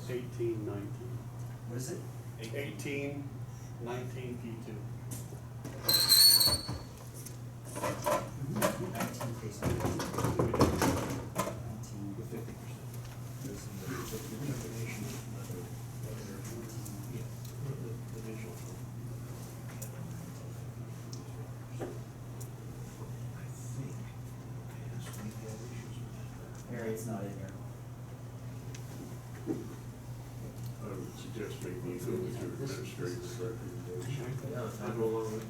1819. What is it? 1819 P2. 19 case. 19. With 50%. This is the determination of whether the visual. I think, yes, we have issues with that. Harriet's not in here. I would suggest maybe you go with your administrator's recommendation. Yeah, I'd go along with it.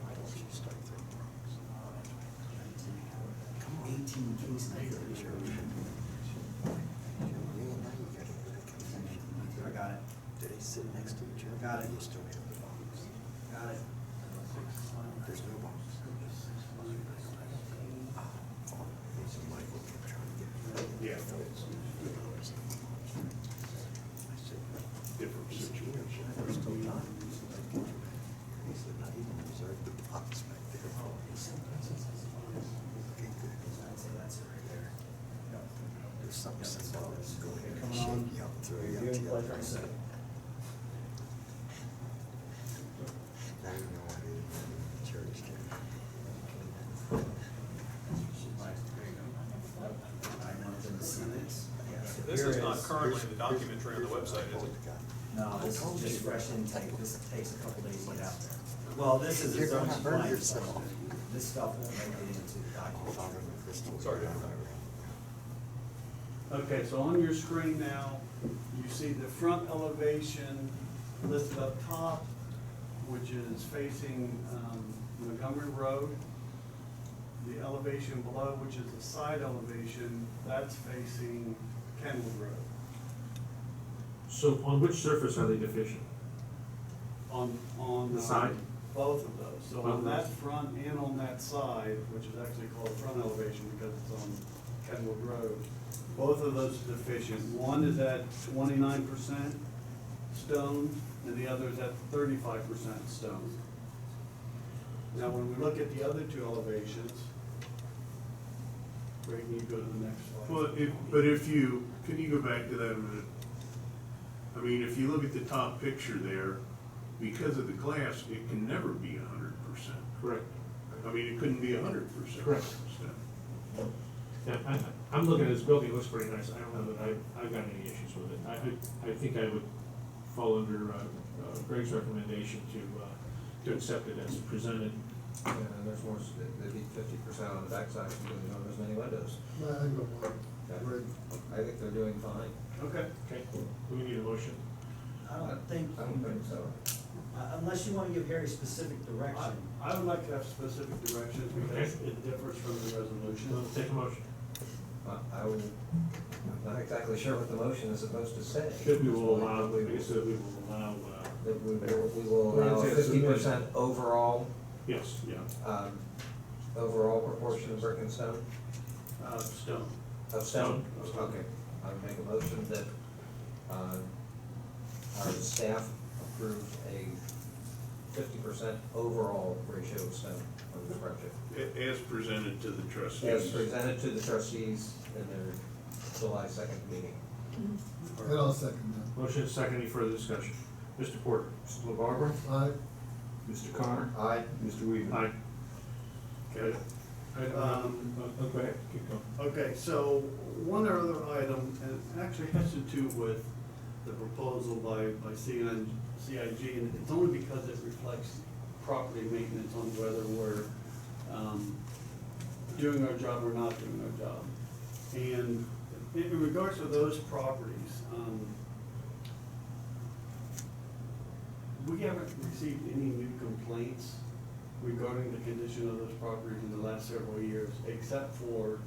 Why don't you start throwing rocks? 18 case. I got it. Do they sit next to each other? Got it. You still have the box. Got it. There's no box. So Michael kept trying to get. Yeah. I said, Different situation. there's still time. He said, not even reserve the box back there. He said, okay, good. I'd say that's it right there. There's something simple that's going to Come shake on. you up, throw you Review out and the pleasure other and side. say. I have no idea. Church can. This is not currently in the documentary on the website, is it? No, this is just fresh intake. This takes a couple days to get out there. Well, this is a You're zone gonna hurt compliance. yourself. This stuff won't make it into the document. Sorry. Okay, so on your screen now, you see the front elevation listed up top, which is facing Montgomery Road. The elevation below, which is the side elevation, that's facing Kenwood Road. So on which surface are they deficient? On The side? Both of those. So Both on of that those. front and on that side, which is actually called front elevation because it's on Kenwood Road, both of those are deficient. One is at 29% stone and the other is at 35% stone. Now, when we look at the other two elevations, Ray, can you go to the next slide? Well, can you go back to that a minute? I mean, if you look at the top picture there, because of the glass, it can never be 100%. Correct. I mean, it couldn't be 100%. Correct. Yeah, I'm looking at this building, it looks pretty nice. I don't know that I've got any issues with it. I think I would fall under Greg's recommendation to accept it as presented. And there's more, they'd be 50% on the backside because there aren't as many windows. I I think they're doing fine. Okay. Okay, do we need a motion? I don't think, I don't think so. unless you want to give Harry specific direction. I would like to have specific directions because it differs from the resolution. So take a motion. I'm not exactly sure what the motion is supposed to say. Should we will allow, we said we will allow, That we will allow a 50% overall, yes, yeah, overall proportion of brick and stone, Stone. of stone? Stone. Okay, I would make a motion that our staff approved a 50% overall ratio of stone on this project. As presented to the trustees. As presented to the trustees in their July 2nd meeting. And I'll second motion is second, any further discussion? Mr. Porter? Mr. LaBarbera? that. Aye. Mr. Connor? Aye. Mr. Weaver? Aye. Okay. Go ahead, keep going. Okay, so one other item, and it actually has to do with the proposal by CIG, and it's only because it reflects property maintenance on whether we're doing our job or not doing our job. And in regards to those properties, we haven't received any new complaints regarding the condition of those properties in the last several years, except for,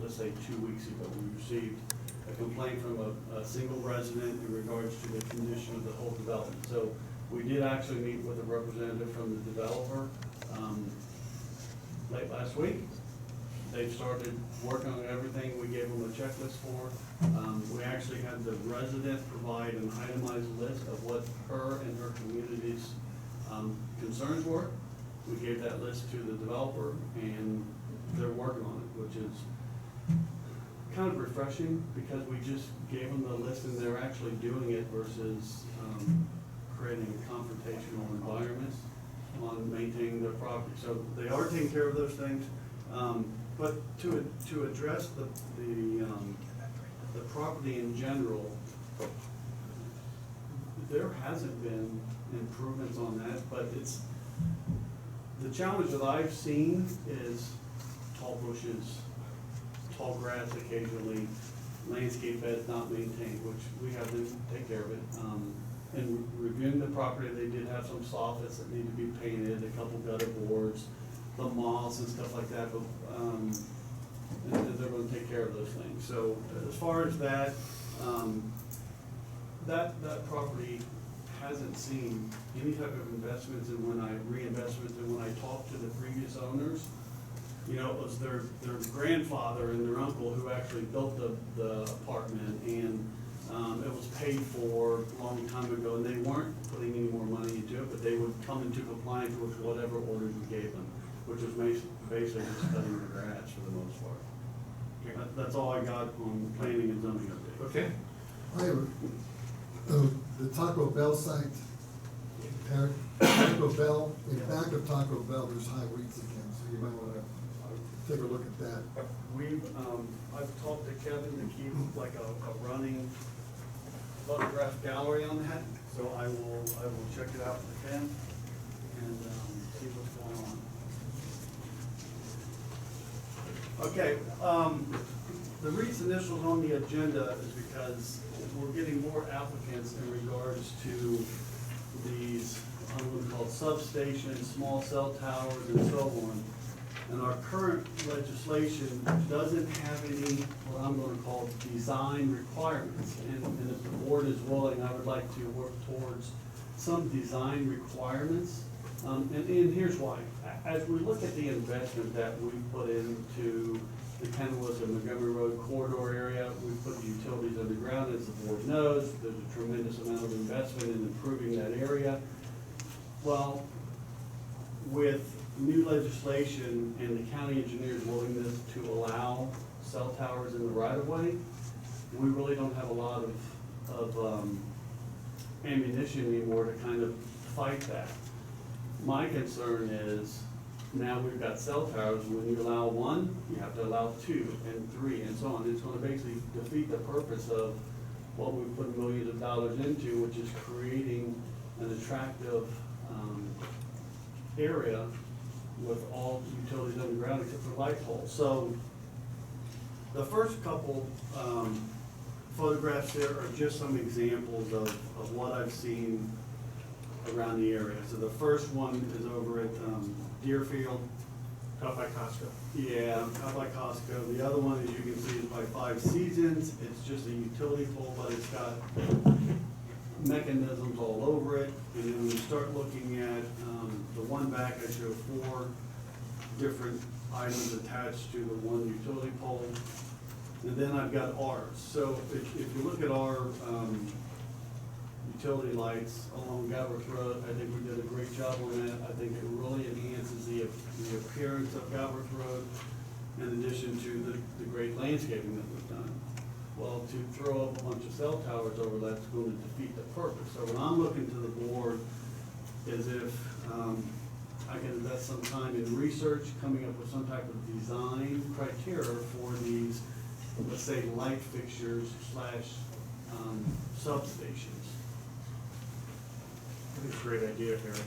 let's say, 2 weeks ago, we received a complaint from a single resident in regards to the condition of the whole development. So we did actually meet with a representative from the developer late last week. They've started working on everything we gave them a checklist for. We actually had the resident provide an itemized list of what her and her community's concerns were. We gave that list to the developer, and they're working on it, which is kind of refreshing, because we just gave them the list and they're actually doing it versus, creating a confrontational environment on maintaining their property. So they are taking care of those things. But to address the property in general, there hasn't been improvements on that, but the challenge that I've seen is tall bushes, tall grass occasionally, landscape beds not maintained, which we have to take care of it. And reviewing the property, they did have some soffits that need to be painted, a couple gutter boards, the moss and stuff like that, but, and they're gonna take care of those things. So as far as that, that property hasn't seen any type of investments, and reinvestments, and when I talked to the previous owners, you know, it was their grandfather and their uncle who actually built the apartment, and it was paid for a long time ago, and they weren't putting any more money into it, but they would come into compliance with whatever orders we gave them, which was basically just cutting the grass for the most part. That's all I got on planning and zoning update. Okay. I have the Taco Bell site, Eric, Taco Bell, in back of Taco Bell, there's high weeds again, so you might wanna take a look at that. I've talked to Kevin to keep like a running photograph gallery on that, so I will check it out with him and, see what's going on. Okay, the reason this was on the agenda is because we're getting more applicants in regards to these, I'm gonna call substations, small cell towers, and so on. And our current legislation doesn't have any, what I'm gonna call design requirements. And if the board is willing, I would like to work towards some design requirements. And here's why. As we look at the investment that we put into the Kenilworth and Montgomery Road corridor area, we put the utilities underground, as the board knows. There's a tremendous amount of investment in improving that area. Well, with new legislation and the county engineer's willingness to allow cell towers in the right of way, we really don't have a lot of ammunition anymore to kind of fight that. My concern is, now we've got cell towers, when you allow one, you have to allow two and three and so on. It's gonna basically defeat the purpose of what we've put millions of dollars into, which is creating an attractive area with all utilities underground except for light poles. So the first couple photographs there are just some examples of what I've seen around the area. So the first one is over at Deerfield. Out by Costco. Yeah, out by Costco. The other one, as you can see, is by Five Seasons. It's just a utility pole, but it's got mechanisms all over it. And then when you start looking at the one back, I show 4 different items attached to the one utility pole. And then I've got ours. So if you look at our utility lights along Galbraith Road, I think we did a great job on that. I think it really enhances the appearance of Galbraith Road, in addition to the great landscaping that we've done. Well, to throw up a bunch of cell towers over that's going to defeat the purpose. So when I'm looking to the board is if I can invest some time in research, coming up with some type of design criteria for these, let's say, light fixtures / substations. I think it's a great idea, Eric.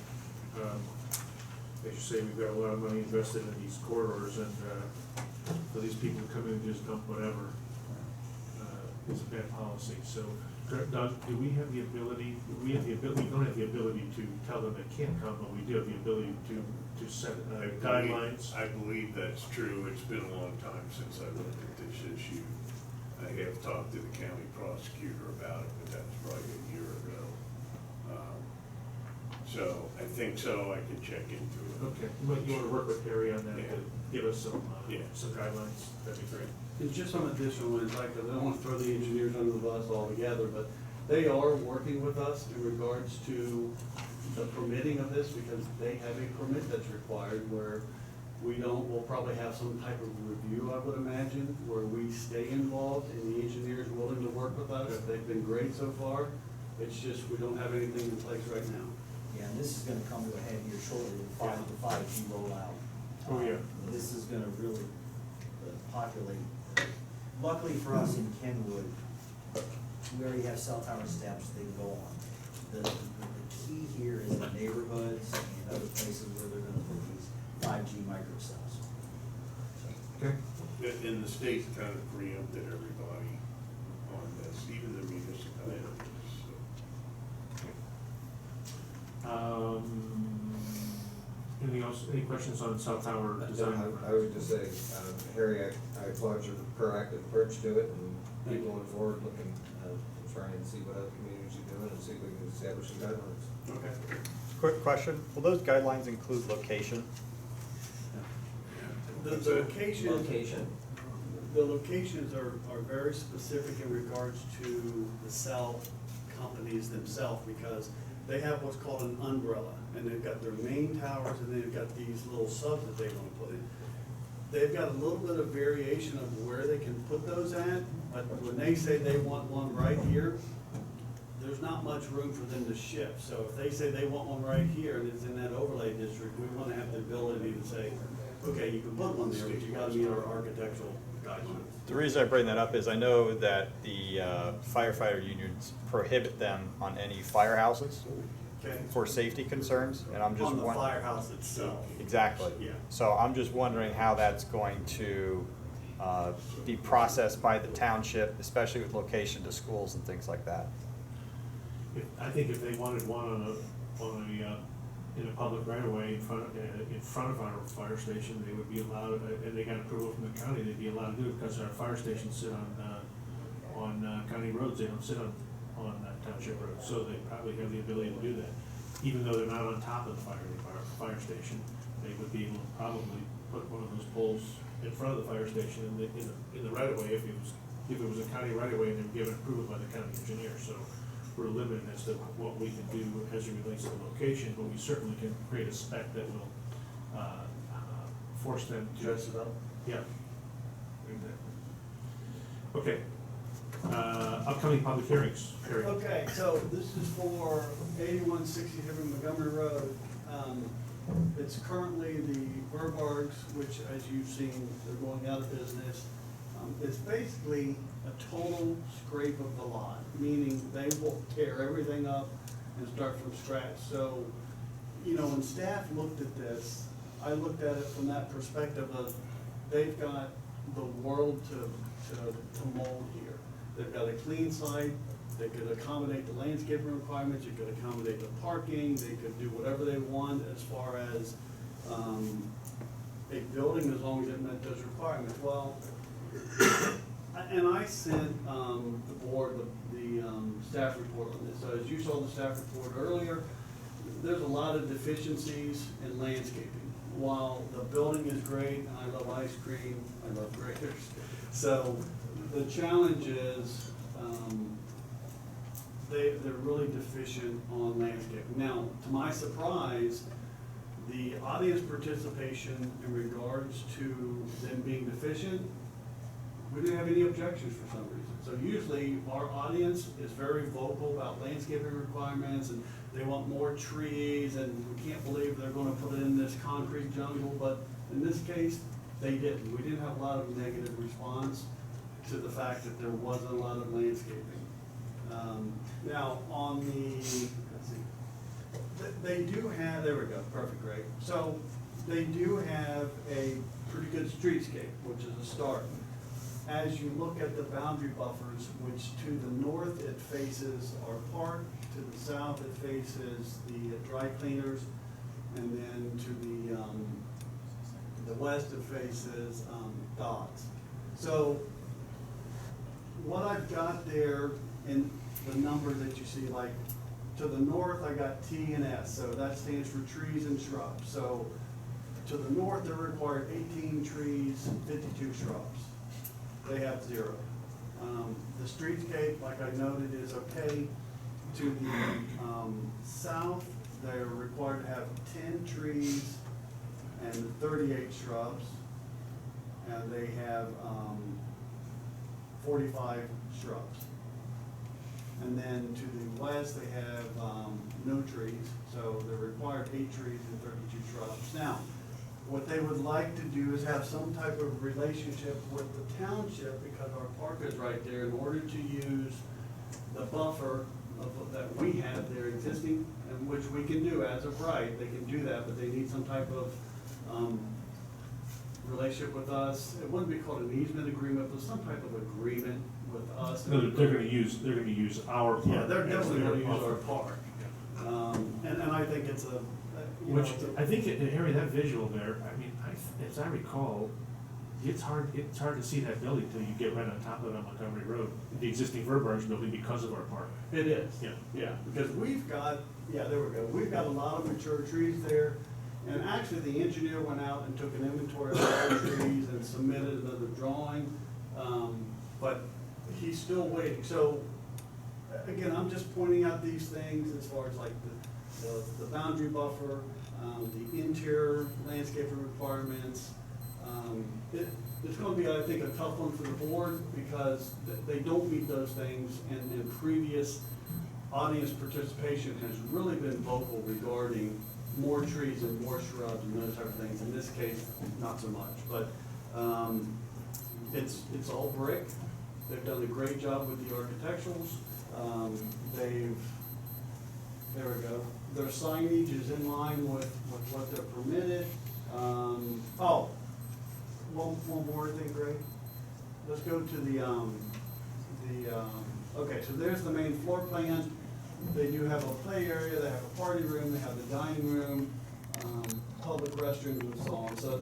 As you say, we've got a lot of money invested in these corridors, and for these people to come in and just dump whatever, it's a bad policy. So, Doug, do we have the ability, we don't have the ability to tell them they can't come, but we do have the ability to set guidelines? I believe that's true. It's been a long time since I looked at this issue. I have talked to the county prosecutor about it, but that was probably a year ago. So I think so, I can check into it. Okay, you want to work with Harry on that, Yeah. to give us some Yeah. guidelines, that'd be great. And just some additional insight, because I don't want to throw the engineers under the bus altogether, but they are working with us in regards to the permitting of this, because they have a permit that's required where we'll probably have some type of review, I would imagine, where we stay involved and the engineer's willing to work with us. They've been great so far. It's just, we don't have anything in place right now. Yeah, and this is gonna come to a head here shortly with the 5G rollout. Oh, yeah. This is gonna really populate. Luckily for us in Kenwood, we already have cell tower steps they can go on. The key here is the neighborhoods and other places where they're gonna put these 5G micro cells. Okay. And the state's kind of preempted everybody on this, even the municipalities, so. Anything else, any questions on cell tower design? I would just say, Harry, I applaud your proactive approach to it and keep going forward, looking, to try and see what other communities are doing and see if we can establish some guidelines. Okay. Quick question, will those guidelines include location? The Location. The locations are very specific in regards to the cell companies themselves, because they have what's called an umbrella, and they've got their main towers, and they've got these little subs that they want to put in. They've got a little bit of variation of where they can put those at, but when they say they want one right here, there's not much room for them to shift. So if they say they want one right here, and it's in that overlay district, we want to have the ability to say, okay, you can put one there, but you gotta meet our architectural guidelines. The reason I bring that up is I know that the firefighter unions prohibit them on any firehouses Okay? for safety concerns, and I'm just On the wondering. firehouse itself. Exactly. Yeah. So I'm just wondering how that's going to be processed by the township, especially with location to schools and things like that. I think if they wanted one in a public right of way in front of our fire station, they would be allowed, and they got approval from the county, they'd be allowed to do it, because our fire stations sit on county roads, they don't sit on township roads, so they probably have the ability to do that. Even though they're not on top of the fire station, they would be able to probably put one of those poles in front of the fire station in the right of way, if it was a county right of way and they were given approval by the county engineer, so we're limited as to what we can do as it relates to the location, but we certainly can create a spec that will force them to. Dress it up. Yeah. Exactly. Okay. Upcoming public hearings, Harry. Okay, so this is for 8167 Montgomery Road. It's currently the Verbargs, which, as you've seen, they're going out of business. It's basically a total scrape of the lot, meaning they will tear everything up and start from scratch. So, you know, when staff looked at this, I looked at it from that perspective of, they've got the world to mold here. They've got a clean site, they could accommodate the landscaping requirements, you could accommodate the parking, they could do whatever they want as far as a building, as long as it met those requirements. Well, and I sent the board the staff report on this. So as you saw the staff report earlier, there's a lot of deficiencies in landscaping. While the building is great, and I love ice cream, I love graders. So the challenge is, they're really deficient on landscaping. Now, to my surprise, the audience participation in regards to them being deficient, we didn't have any objections for some reason. So usually our audience is very vocal about landscaping requirements, and they want more trees, and we can't believe they're gonna put it in this concrete jungle, but in this case, they didn't. We didn't have a lot of negative response to the fact that there wasn't a lot of landscaping. Now, on the, let's see, they do have, there we go, perfect, great. So they do have a pretty good streetscape, which is a start. As you look at the boundary buffers, which to the north it faces our park, to the south it faces the dry cleaners, and then to the west it faces Dodds. So what I've got there in the number that you see, like to the north I got T and S, so that stands for trees and shrubs. So to the north they're required 18 trees, 52 shrubs. They have 0. The streetscape, like I noted, is okay. To the south, they're required to have 10 trees and 38 shrubs, and they have 45 shrubs. And then to the west, they have no trees, so they're required 8 trees and 32 shrubs. Now, what they would like to do is have some type of relationship with the township, because our park is right there, in order to use the buffer that we have there existing, and which we can do as of right, they can do that, but they need some type of relationship with us. It wouldn't be called an easement agreement, but some type of agreement with us. No, they're gonna use our park. Yeah, they're definitely as gonna their use our buffer. park. And I think it's a, you know, Which, it's a- I think, Harry, that visual there, I mean, as I recall, it's hard to see that building till you get right on top of it on Montgomery Road, the existing Verbarge building, because of our park. It is. Yeah. Yeah, because we've got, yeah, there we go, we've got a lot of mature trees there. And actually, the engineer went out and took an inventory of all the trees and submitted another drawing, but he's still waiting. So, again, I'm just pointing out these things as far as like the boundary buffer, the interior landscaping requirements. It's gonna be, I think, a tough one for the board, because they don't meet those things, and previous audience participation has really been vocal regarding more trees and more shrubs and those type of things. In this case, not so much, but it's all brick. They've done a great job with the architecturals. There we go. Their signage is in line with what they're permitted. One more thing, Greg. Let's go to okay, so there's the main floor plan. They do have a play area, they have a party room, they have the dining room, public restrooms and so on. So